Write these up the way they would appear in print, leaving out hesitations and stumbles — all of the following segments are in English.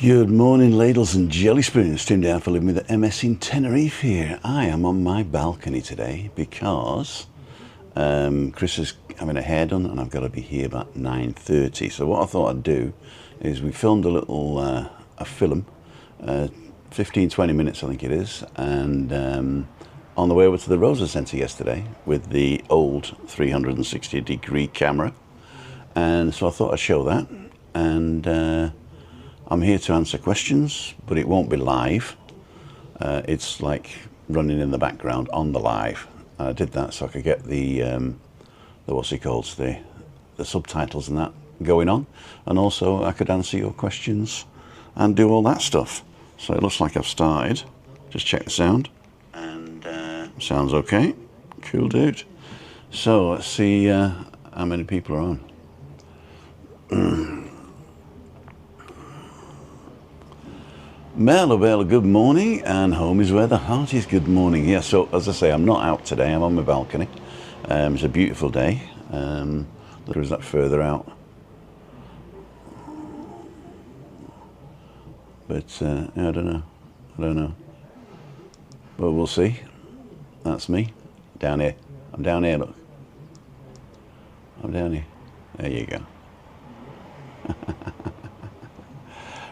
Good morning, ladles and jelly spoons. Tim down for living with the MS in Tenerife here. I am on my balcony today because Chris is having a hair done and I've got to be here about 9:30. So what I thought I'd do is we filmed a little a film, 15-20 minutes I think it is, and on the way over to the Rosa Centre yesterday with the old 360-degree camera, and so I thought I'd show that. And I'm here to answer questions, but it won't be live. It's like running in the background on the live. I did that so I could get the what's it called, the subtitles and that going on, and also I could answer your questions and do all that stuff. So it looks like I've started. Just check the sound, and sounds okay. Cool, dude. So let's see how many people are on. Bella, good morning, and home is where the heart is. Good morning. Yeah, so as I say, I'm not out today. I'm on my balcony. It's a beautiful day. There is that further out, but yeah, I don't know, but we'll see. That's me down here. I'm down here. Look, I'm down here. There you go.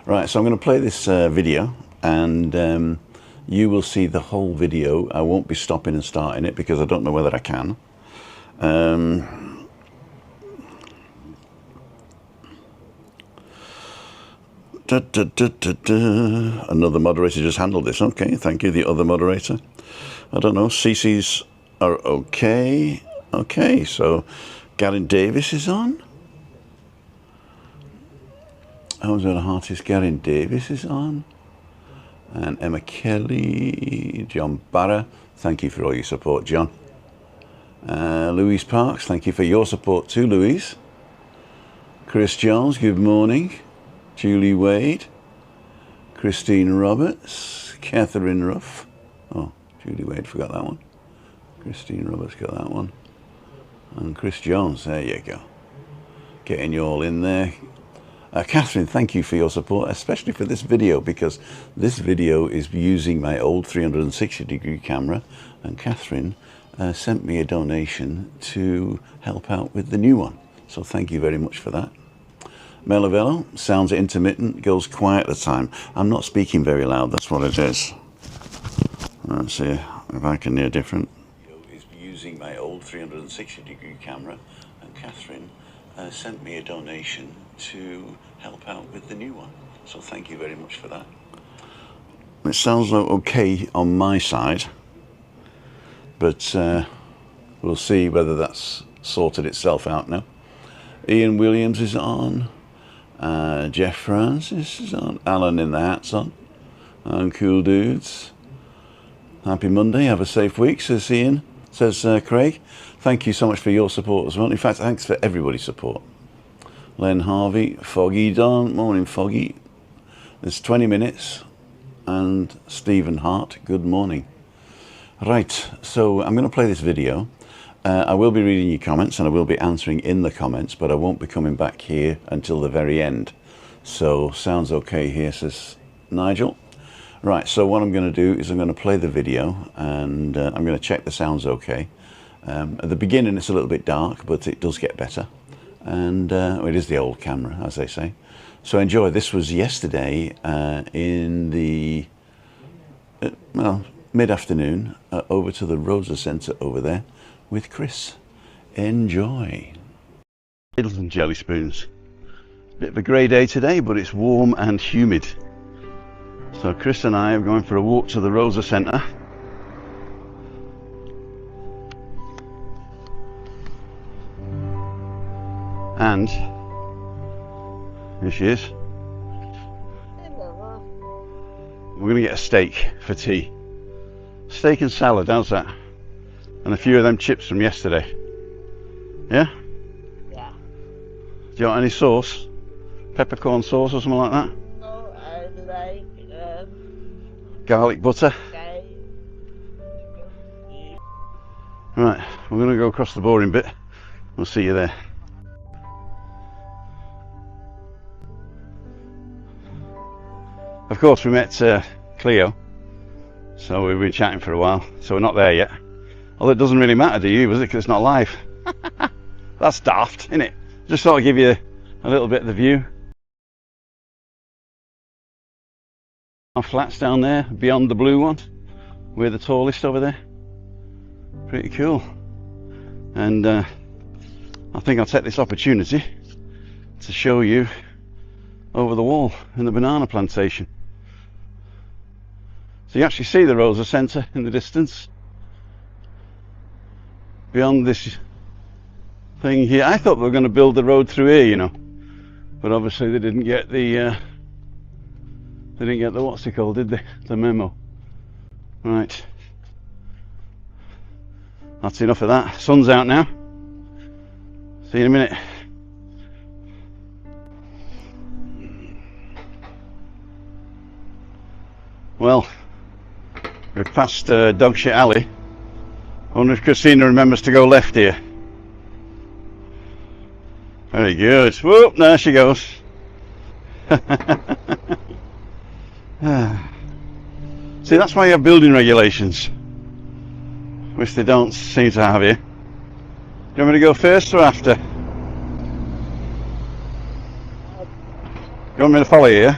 Right, so I'm going to play this video, and you will see the whole video. I won't be stopping and starting it because I don't know whether I can. Another moderator just handled this. Okay, thank you, the other moderator. I don't know, CC's are okay. Okay, so Garen Davis is on. Home's where the heart is. Garen Davis is on, and Emma Kelly, John Barra, thank you for all your support, John. Louise Parks, thank you for your support too, Louise. Chris Jones, good morning. Julie Wade, Christine Roberts, Catherine Ruff. Oh, Julie Wade, forgot that one. Christine Roberts got that one. And Chris Jones, there you go. Getting you all in there. Catherine, thank you for your support, especially for this video, because this video is using my old 360-degree camera, and Catherine sent me a donation to help out with the new one. So thank you very much for that. Melavello, sounds intermittent, goes quiet at the time. I'm not speaking very loud, that's what it is. Let's see if I can hear different. Is using my old 360-degree camera, and Catherine sent me a donation to help out with the new one. So thank you very much for that. It sounds like okay on my side, but we'll see whether that's sorted itself out now. Ian Williams is on. Jeff Francis is on. Alan in the hat's on. And cool dudes. Happy Monday. Have a safe week, says Ian. Says Craig. Thank you so much for your support as well. In fact, thanks for everybody's support. Len Harvey, Foggy Don, morning Foggy. There's 20 minutes. And Stephen Hart, good morning. Right, so I'm going to play this video. I will be reading your comments and I will be answering in the comments, but I won't be coming back here until the very end. So sounds okay here, says Nigel. Right, so what I'm going to do is I'm going to play the video, and I'm going to check the sound's okay. At the beginning it's a little bit dark, but it does get better. And it is the old camera, as they say. So enjoy. This was yesterday in the well, mid-afternoon, over to the Rosa Centre over there with Chris. Enjoy. Ladles and jelly spoons. Bit of a grey day today, but it's warm and humid. So Chris and I are going for a walk to the Rosa Centre. And here she is. We're going to get a steak for tea. Steak and salad, how's that? And a few of them chips from yesterday. Yeah? Yeah. Do you want any sauce? Peppercorn sauce or something like that? Oh, I like Garlic butter? okay. Right, we're going to go across the boring bit. We'll see you there. Of course, we met Cleo, so we've been chatting for a while, so we're not there yet. Although it doesn't really matter to you, does it, because it's not live. That's daft, isn't it? Just sort of give you a little bit of the view. Our flats down there, beyond the blue one. We're the tallest over there. Pretty cool. And I think I'll take this opportunity to show you over the wall in the banana plantation. So you actually see the Rosa Centre in the distance. Beyond this thing here. I thought they were going to build the road through here, you know. But obviously they didn't get the what's it called, did they? The memo. Right. That's enough of that. Sun's out now. See you in a minute. Well, we've passed Dogshit Alley. I wonder if Christina remembers to go left here. Very good. Whoop, there she goes. See, that's why you have building regulations, which they don't seem to have here. Do you want me to go first or after? You want me to follow you?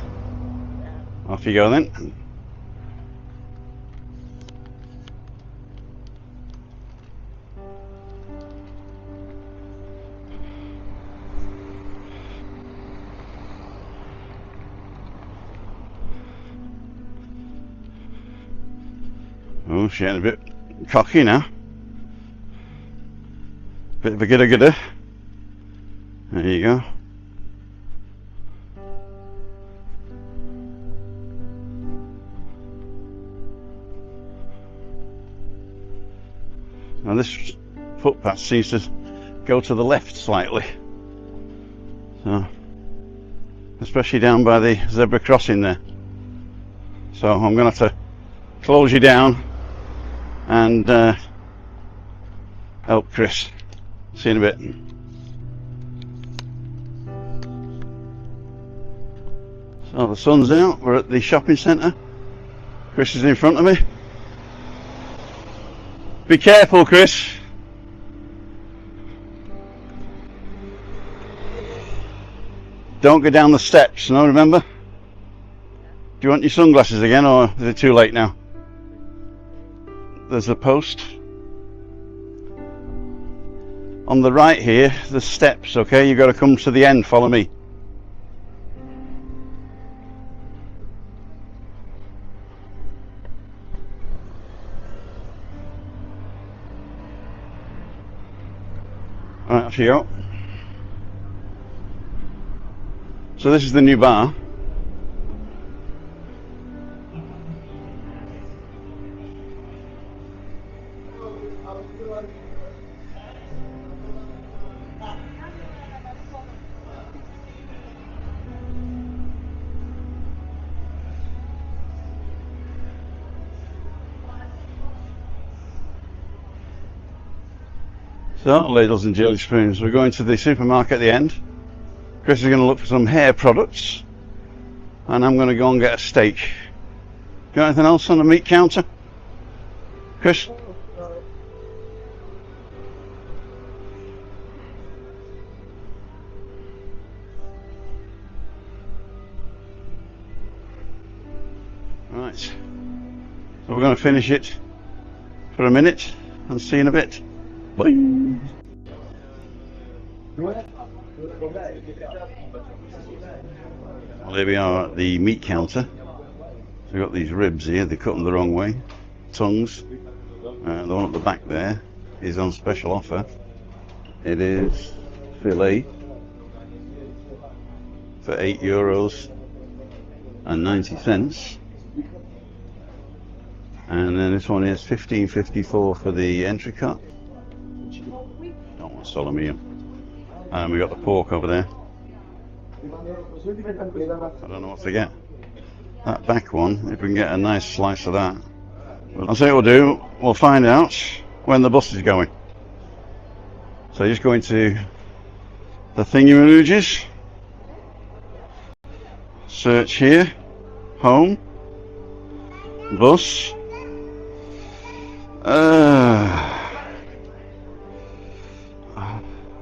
Off you go then. Oh, she's getting a bit cocky now. Bit of a gidder. There you go. Now this footpath seems to go to the left slightly. So, especially down by the zebra crossing there. So I'm going to have to close you down and help Chris. See you in a bit. So the sun's out, we're at the shopping centre. Chris is in front of me. Be careful, Chris. Don't go down the steps, no, remember? Do you want your sunglasses again, or is it too late now? There's a post. On the right here, the steps, okay? You've got to come to the end, follow me. Alright, off you go. So this is the new bar. So, ladles and jelly spoons, we're going to the supermarket at the end. Chris is going to look for some hair products, and I'm going to go and get a steak. Got anything else on the meat counter, Chris? Right, so we're going to finish it for a minute and see you in a bit. Bye. Well, here we are at the meat counter. So we've got these ribs here, they cut them the wrong way. Tongues. The one at the back there is on special offer. It is filet for €8.90. And then this one is $15.54 for the entrecôte. Don't want solomillo. And we got the pork over there. I don't know what to get. That back one, if we can get a nice slice of that. I'll say what we'll do, we'll find out when the bus is going. So just go into the thingy-majiggies. Search here. home, bus. No,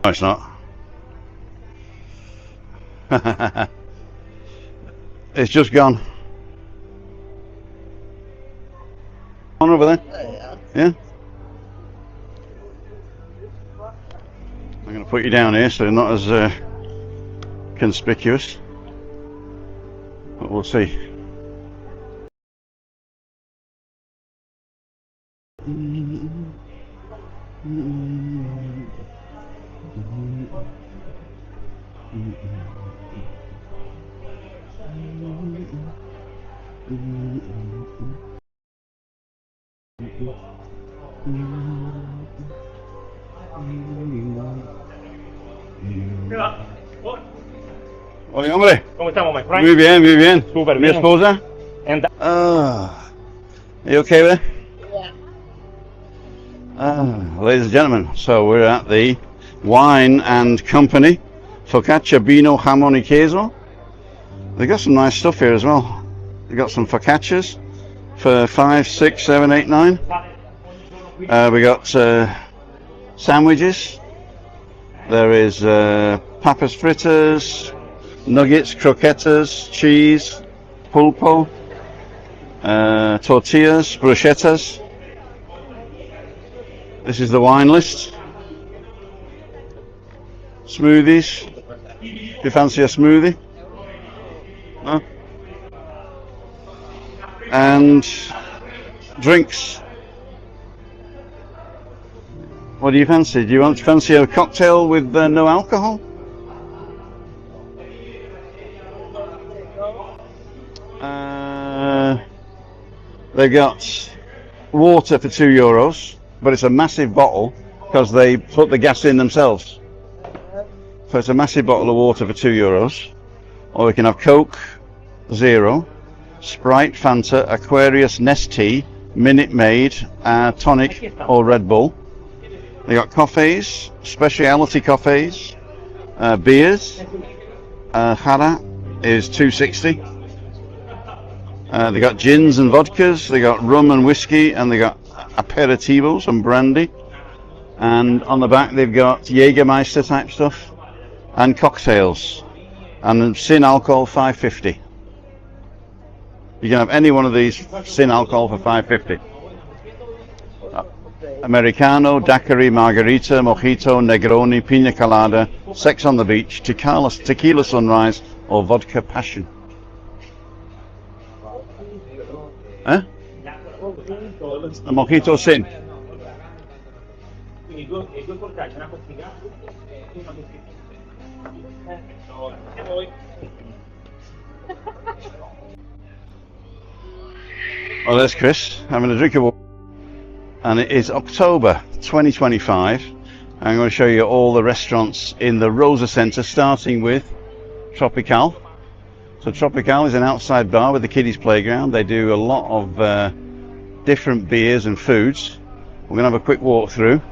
it's not. It's just gone. On over there. Yeah. I'm going to put you down here so they're not as conspicuous. But we'll see. Oye, hombre. ¿Cómo estamos, my friend? Muy bien, muy bien. Súper Mi bien. esposa. And Are you okay there? Yeah. Ladies and gentlemen, so we're at the Wine and Company Focaccia Vino Jamon y Queso. They've got some nice stuff here as well. They've got some focaccias for 5, 6, 7, 8, 9. We got sandwiches. There is papas fritas, nuggets, croquetas, cheese, pulpo, tortillas, bruschettas. This is the wine list. Smoothies. Do you fancy a smoothie? No? And drinks. What do you fancy? Do you fancy a cocktail with no alcohol? They got water for €2, but it's a massive bottle because they put the gas in themselves. So it's a massive bottle of water for €2. Or we can have Coke, Zero, Sprite, Fanta, Aquarius, Nestea, Minute Maid, Tonic or Red Bull. They got coffees, specialty coffees, beers. Jara is $2.60. They got gins and vodkas, they got rum and whiskey, and they got aperitivos and brandy. And on the back they've got Jägermeister type stuff and cocktails. And sin alcohol $5.50. You can have any one of these sin alcohol for $5.50. Americano, daiquiri, margarita, mojito, Negroni, pina colada, sex on the beach, tequila sunrise, or vodka passion. Eh? A mojito sin. Well, there's Chris having a drink of water. And it is October 2025. I'm going to show you all the restaurants in the Rosa Centre, starting with Tropical. So Tropical is an outside bar with the kiddies playground. They do a lot of different beers and foods. We're going to have a quick walk through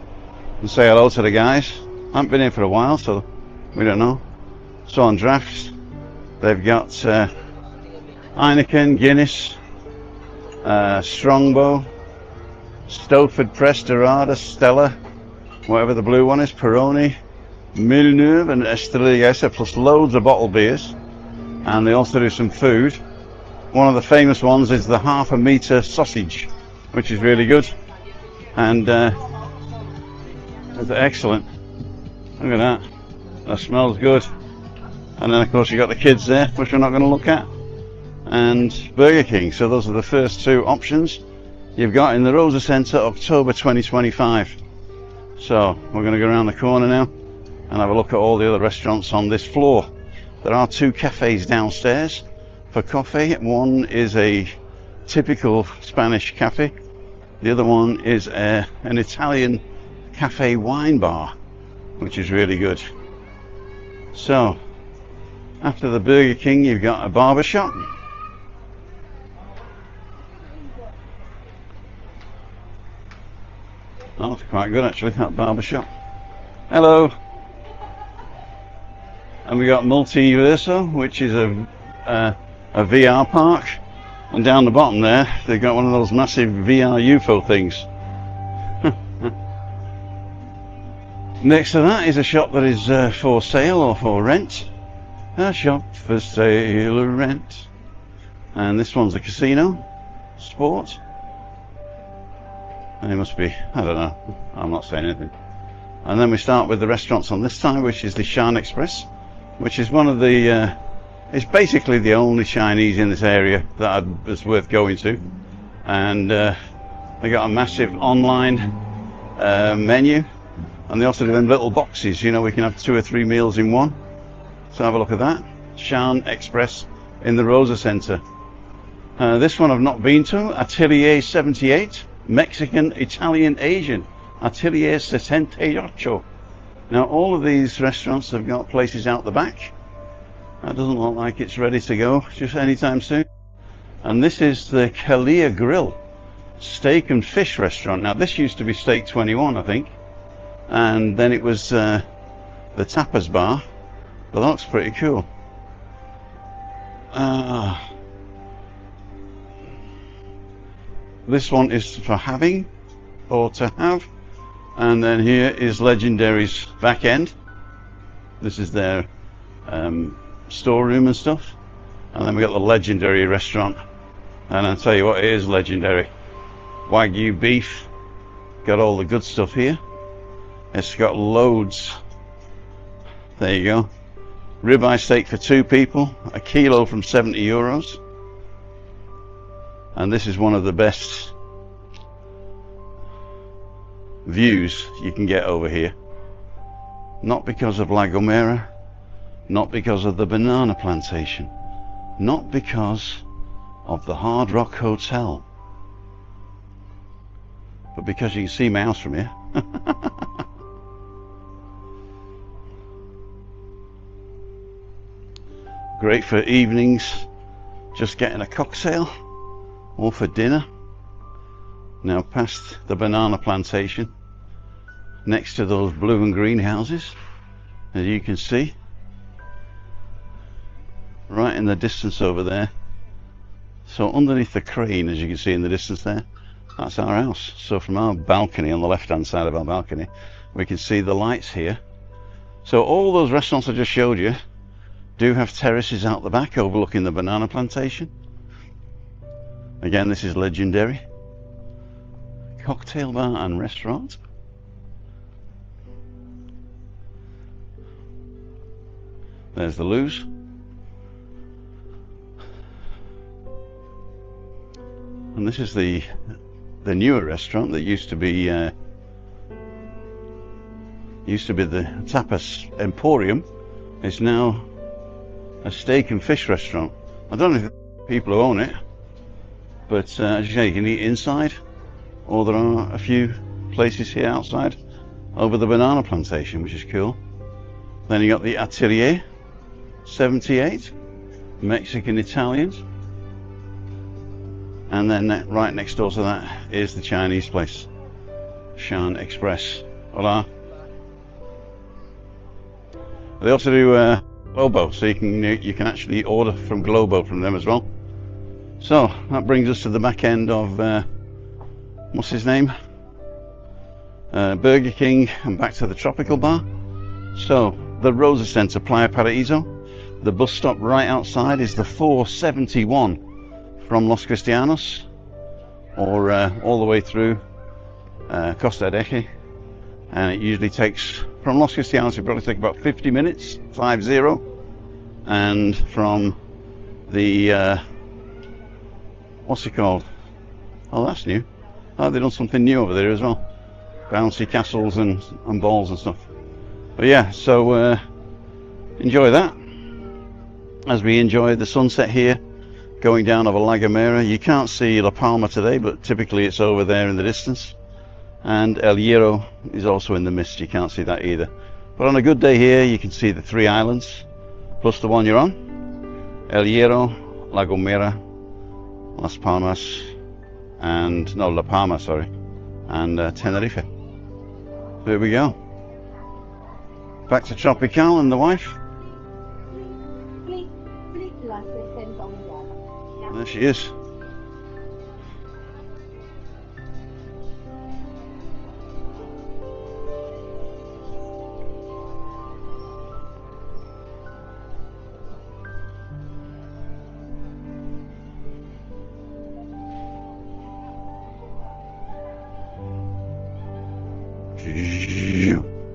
and say hello to the guys. I haven't been here for a while, so we don't know. So on drafts, they've got Heineken, Guinness, Strongbow, Stowford Press, Dorada, Stella, whatever the blue one is, Peroni, Milleneuve and Estrella, plus loads of bottled beers. And they also do some food. One of the famous ones is the ½ meter sausage, which is really good. And it's excellent. Look at that. That smells good. And then of course you've got the kids there, which we're not going to look at. And Burger King. So those are the first two options you've got in the Rosa Centre, October 2025. So we're going to go around the corner now and have a look at all the other restaurants on this floor. There are two cafes downstairs for coffee. One is a typical Spanish cafe. The other one is an Italian cafe wine bar, which is really good. So after the Burger King, you've got a barber shop. Oh, it's quite good actually, that barber shop. Hello. And we got Multiverso, which is a VR park And down the bottom there, they've got one of those massive VR UFO things. Next to that is a shop that is for sale or for rent. A shop for sale or rent. And this one's a casino, sport. And it must be, I don't know, I'm not saying anything. And then we start with the restaurants on this side, which is the Shan Express, which is one of the, it's basically the only Chinese in this area that is worth going to. And they got a massive online menu, and they also do them little boxes, you know, we can have 2 or 3 meals in one. So have a look at that, Shan Express in the Rosa Center. This one I've not been to, Atelier 78, Mexican, Italian, Asian, Atelier 78. Now all of these restaurants have got places out the back. That doesn't look like it's ready to go just anytime soon. And this is the Kalia Grill steak and fish restaurant. Now this used to be Steak 21, I think, and then it was the tapas bar, but that looks pretty cool. This one is for having or to have, and then here is Legendary's back end. This is their storeroom and stuff, and then we got the Legendary restaurant, and I'll tell you what, it is legendary. Wagyu beef, got all the good stuff here. It's got loads. There you go. Ribeye steak for 2 people, a kilo from €70. And this is one of the best views you can get over here. Not because of La Gomera, not because of the banana plantation, not because of the Hard Rock Hotel, but because you can see my house from here. Great for evenings, just getting a cocktail, or for dinner. Now past the banana plantation, next to those blue and green houses, as you can see, right in the distance over there. So underneath the crane, as you can see in the distance there, that's our house. So from our balcony, on the left hand side of our balcony, we can see the lights here. So all those restaurants I just showed you do have terraces out the back overlooking the banana plantation. Again, this is Legendary cocktail bar and restaurant. There's the Lou's. And this is the newer restaurant that used to be the Tapas Emporium. It's now a steak and fish restaurant. I don't know if the people who own it, but as you say, you can eat inside, or there are a few places here outside over the banana plantation, which is cool. Then you got the Atelier 78, Mexican Italians, and then right next door to that is the Chinese place, Shan Express. Hola. They also do Globo, so you can actually order from Globo from them as well. So that brings us to the back end of what's his name, Burger King, and back to the Tropical Bar. So the Rosa Center, Playa Paraíso. The bus stop right outside is the 471 from Los Cristianos, or all the way through Costa del Eje, and it usually takes from Los Cristianos, it probably takes about 50 minutes, 50, and from the what's it called? Oh, that's new. Oh, they've done something new over there as well. Bouncy castles and balls and stuff. But yeah, so enjoy that as we enjoy the sunset here going down over La Gomera. You can't see La Palma today, but typically it's over there in the distance. And El Hierro is also in the mist, you can't see that either. But on a good day here, you can see the 3 islands, plus the one you're on. El Hierro, La Gomera, Las Palmas, and, no, La Palma, sorry, and Tenerife. So here we go. Back to Tropical and the wife. There she is.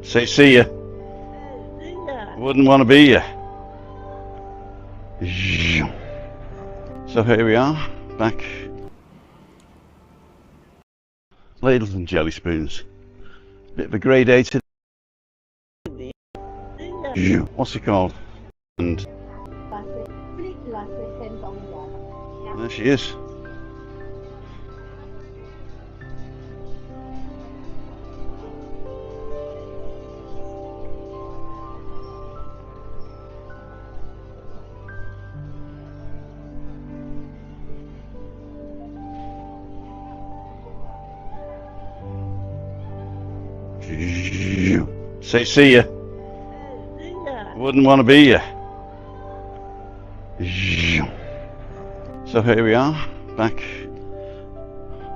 Say see ya. Yeah. Wouldn't want to be ya. So here we are, back. Ladles and jelly spoons. Bit of a grey day today. What's it called? And there she is. Say see ya. Yeah. Wouldn't want to be ya. So here we are, back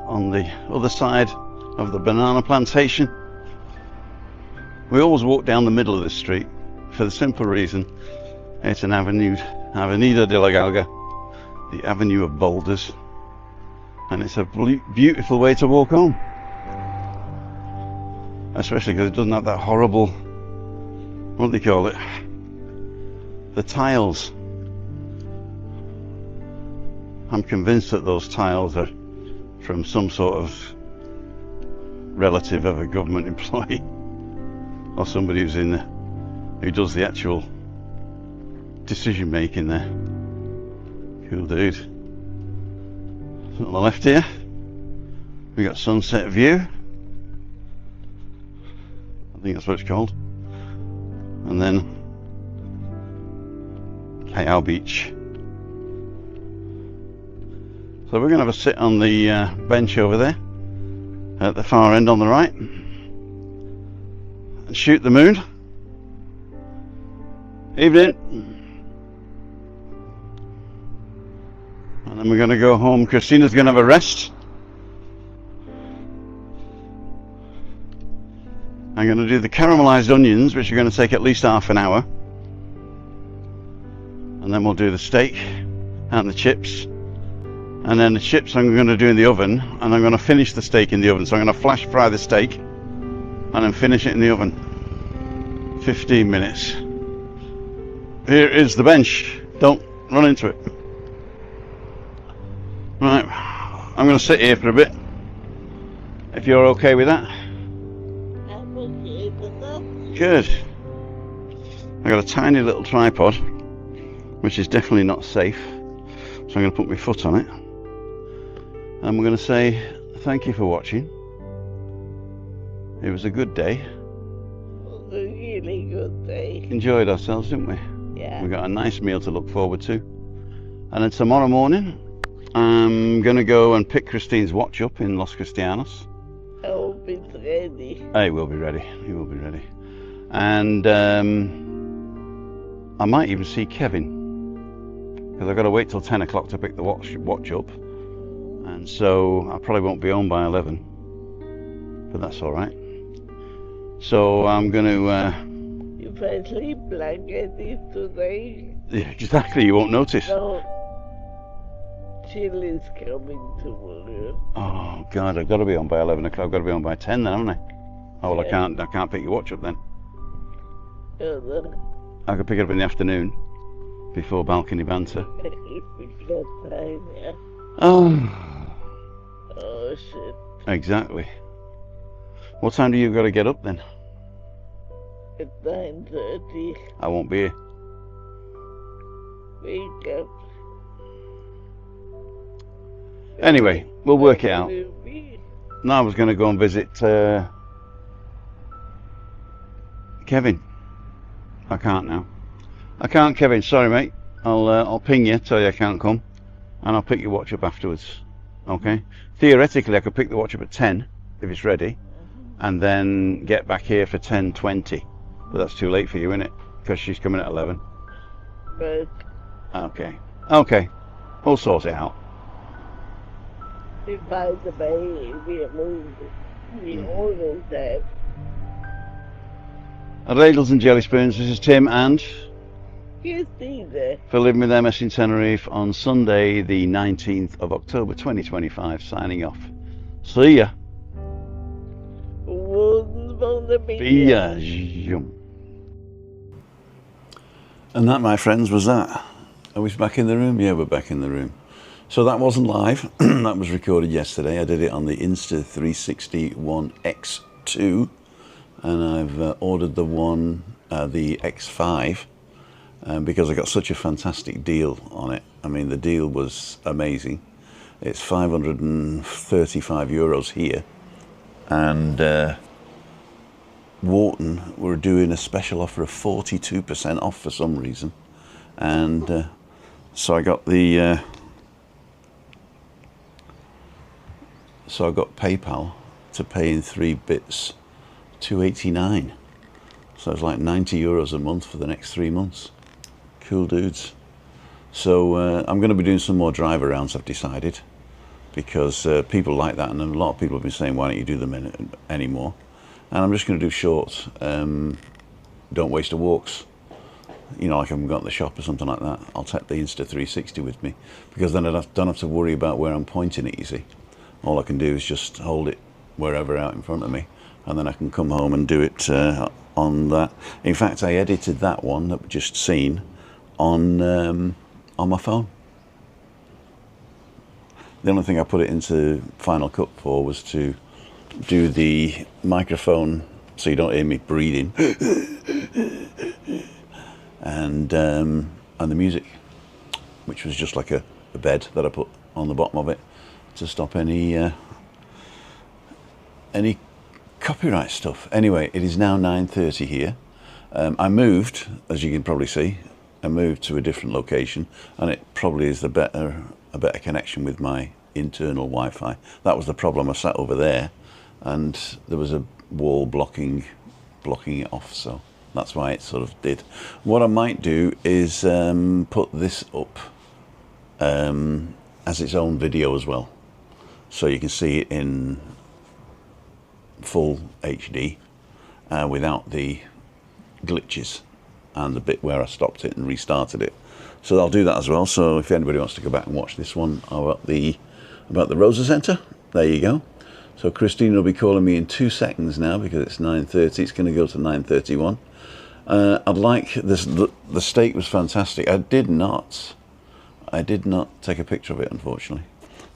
on the other side of the banana plantation. We always walk down the middle of this street for the simple reason it's an Avenida de la Galga, the Avenue of Boulders, and it's a beautiful way to walk home, especially because it doesn't have that horrible, what do they call it, the tiles. I'm convinced that those tiles are from some sort of relative of a government employee or somebody who's in there, who does the actual decision making there. Cool dude. So on the left here we got sunset view, I think that's what it's called, and then Callao Beach. So we're going to have a sit on the bench over there at the far end on the right and shoot the moon. Evening. And then we're going to go home. Christina's going to have a rest. I'm going to do the caramelized onions, which are going to take at least half an hour, and then we'll do the steak and the chips. And then the chips I'm going to do in the oven, and I'm going to finish the steak in the oven. So I'm going to flash fry the steak and then finish it in the oven. 15 minutes. Here is the bench. Don't run into it. Right, I'm going to sit here for a bit, if you're okay with that. I'm okay with that. Good. I got a tiny little tripod, which is definitely not safe, so I'm going to put my foot on it. And we're going to say thank you for watching. It was a good day. It was a really good day. Enjoyed ourselves, didn't we? Yeah. We got a nice meal to look forward to. And then tomorrow morning I'm going to go and pick Christine's watch up in Los Cristianos. I will be ready. He will be ready. He will be ready. And I might even see Kevin, because I've got to wait till 10 o'clock to pick the watch up. And so I probably won't be home by 11, but that's all right. So I'm going to If I sleep like I did today, yeah, exactly, you won't notice. no, Chill is coming tomorrow. Oh God, I've got to be home by 11 o'clock. I've got to be home by 10 then, haven't I? Oh well, Yeah. I can't pick your watch up then. No, I could pick it up in the afternoon before balcony banter. if we got time, yeah. Oh, Oh shit. exactly. What time do you got to get up then? At 9:30, I won't be here. wake up. Anyway, we'll work it out. Will be. No, I was going to go and visit Kevin. I can't now. I can't, Kevin. Sorry, mate. I'll ping you, tell you I can't come, and I'll pick your watch up afterwards. Okay. Theoretically, I could pick the watch up at 10 if it's ready, and then get back here for 10:20. But that's too late for you, isn't it? Because she's coming at 11. But Okay. Okay. We'll sort it out. by the way, we always have. Ladles and jelly spoons. This is Tim and Christina. for Living with MS in Tenerife on Sunday, the 19th of October 2025. Signing off. See ya. Wunderbar. the beer. And that, my friends, was that. Are we back in the room? Yeah, we're back in the room. So that wasn't live. That was recorded yesterday. I did it on the Insta360 One X2, and I've ordered the X5 because I got such a fantastic deal on it. I mean, the deal was amazing. It's 535 euros here, and Wharton were doing a special offer of 42% off for some reason, and so I got the so I got PayPal to pay in 3 bits, 289. So it's like 90 euros a month for the next 3 months. Cool dudes. So I'm going to be doing some more drive arounds, I've decided, because people like that, and a lot of people have been saying, why don't you do them anymore? And I'm just going to do shorts. Don't waste the walks. You know, like I've got in the shop or something like that. I'll take the Insta360 with me, because then I don't have to worry about where I'm pointing it, you see. All I can do is just hold it wherever out in front of me, and then I can come home and do it on that. In fact, I edited that one that we've just seen on my phone. The only thing I put it into Final Cut for was to do the microphone so you don't hear me breathing, and the music, which was just like a bed that I put on the bottom of it to stop any copyright stuff. Anyway, it is now 9:30 here. I moved, as you can probably see. I moved to a different location, and it probably is a better connection with my internal Wi-Fi. That was the problem. I sat over there, and there was a wall blocking it off, so that's why it sort of did. What I might do is put this up as its own video as well, so you can see it in full HD without the glitches and the bit where I stopped it and restarted it. So I'll do that as well. So if anybody wants to go back and watch this one about the Rosa Centre, there you go. So Christine will be calling me in 2 seconds now, because it's 9:30. It's going to go to 9:31. I'd like this. The steak was fantastic. I did not take a picture of it, unfortunately,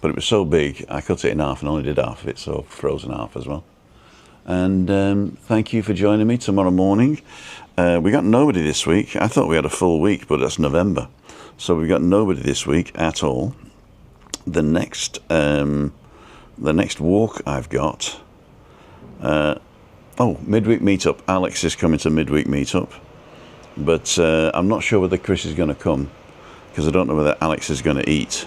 but it was so big I cut it in half and only did half of it, so frozen half as well. And thank you for joining me tomorrow morning. We got nobody this week. I thought we had a full week, but that's November, so we got nobody this week at all. The next walk I've got, midweek meetup. Alex is coming to midweek meetup, but I'm not sure whether Chris is going to come, because I don't know whether Alex is going to eat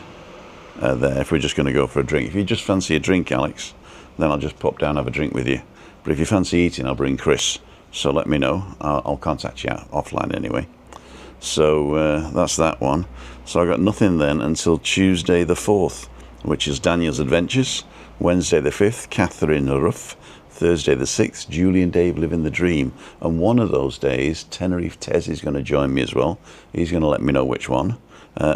there, if we're just going to go for a drink. If you just fancy a drink, Alex, then I'll just pop down and have a drink with you. But if you fancy eating, I'll bring Chris. So let me know. I'll contact you offline anyway. So that's that one. So I got nothing then until Tuesday the 4th, which is Daniel's Adventures. Wednesday the 5th, Catherine Ruff. Thursday the 6th, Julie and Dave Living the Dream. And one of those days, Tenerife Tez is going to join me as well. He's going to let me know which one.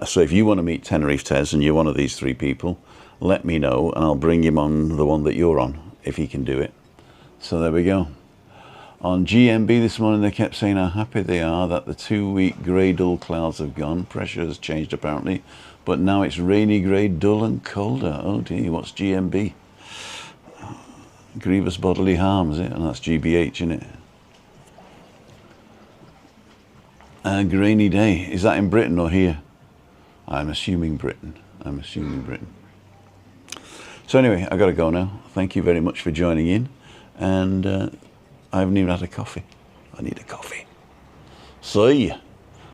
So if you want to meet Tenerife Tez and you're one of these 3 people, let me know, and I'll bring him on the one that you're on, if he can do it. So there we go. On GMB this morning, they kept saying how happy they are that the 2-week grey dull clouds have gone. Pressure has changed apparently, but now it's rainy, grey, dull and colder. Oh dear, what's GMB? Grievous bodily harm, is it? And that's GBH, isn't it? A rainy day. Is that in Britain or here? I'm assuming Britain. So anyway, I got to go now. Thank you very much for joining in, and I haven't even had a coffee. I need a coffee. See ya.